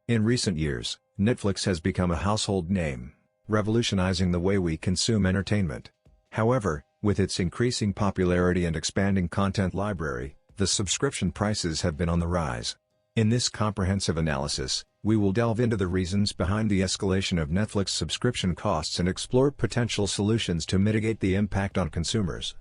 In recent years, Netflix has become a household name, revolutionizing the way we consume entertainment. However, with its increasing popularity and expanding content library, the subscription prices have been on the rise. In this comprehensive analysis, we will delve into the reasons behind the escalation of Netflix subscription costs and explore potential solutions to mitigate the impact on consumers.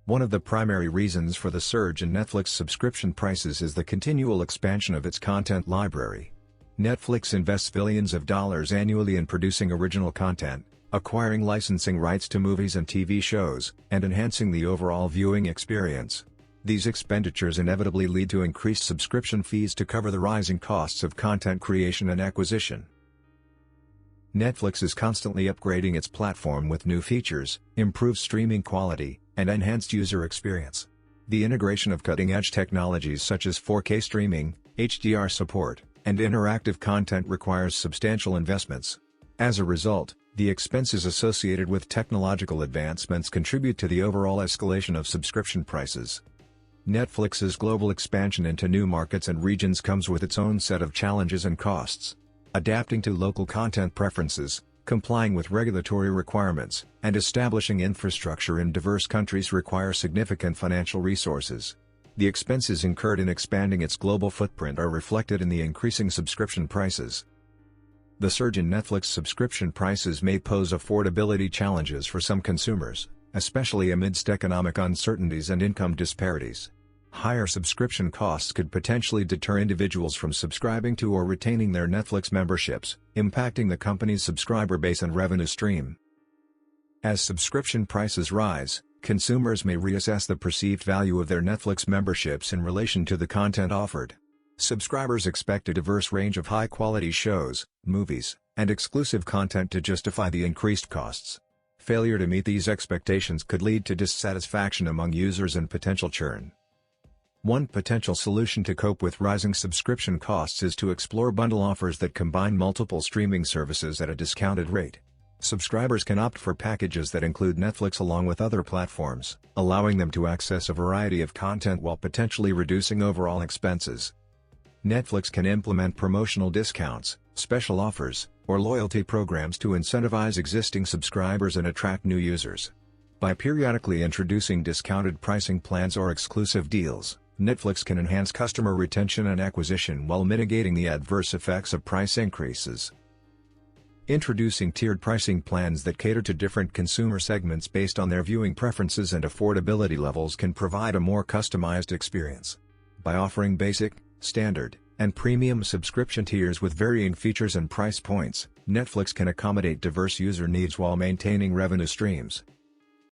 One of the primary reasons for the surge in Netflix subscription prices is the continual expansion of its content library. Netflix invests billions of dollars annually in producing original content, acquiring licensing rights to movies and TV shows, and enhancing the overall viewing experience. These expenditures inevitably lead to increased subscription fees to cover the rising costs of content creation and acquisition. Netflix is constantly upgrading its platform with new features, improved streaming quality, and enhanced user experience. The integration of cutting-edge technologies such as 4K streaming, HDR support, and interactive content requires substantial investments. As a result, the expenses associated with technological advancements contribute to the overall escalation of subscription prices. Netflix's global expansion into new markets and regions comes with its own set of challenges and costs. Adapting to local content preferences, complying with regulatory requirements, and establishing infrastructure in diverse countries require significant financial resources. The expenses incurred in expanding its global footprint are reflected in the increasing subscription prices. The surge in Netflix subscription prices may pose affordability challenges for some consumers, especially amidst economic uncertainties and income disparities. Higher subscription costs could potentially deter individuals from subscribing to or retaining their Netflix memberships, impacting the company's subscriber base and revenue stream. As subscription prices rise, consumers may reassess the perceived value of their Netflix memberships in relation to the content offered. Subscribers expect a diverse range of high-quality shows, movies, and exclusive content to justify the increased costs. Failure to meet these expectations could lead to dissatisfaction among users and potential churn. One potential solution to cope with rising subscription costs is to explore bundle offers that combine multiple streaming services at a discounted rate. Subscribers can opt for packages that include Netflix along with other platforms, allowing them to access a variety of content while potentially reducing overall expenses. Netflix can implement promotional discounts, special offers, or loyalty programs to incentivize existing subscribers and attract new users. By periodically introducing discounted pricing plans or exclusive deals, Netflix can enhance customer retention and acquisition while mitigating the adverse effects of price increases. Introducing tiered pricing plans that cater to different consumer segments based on their viewing preferences and affordability levels can provide a more customized experience. By offering basic, standard, and premium subscription tiers with varying features and price points, Netflix can accommodate diverse user needs while maintaining revenue streams.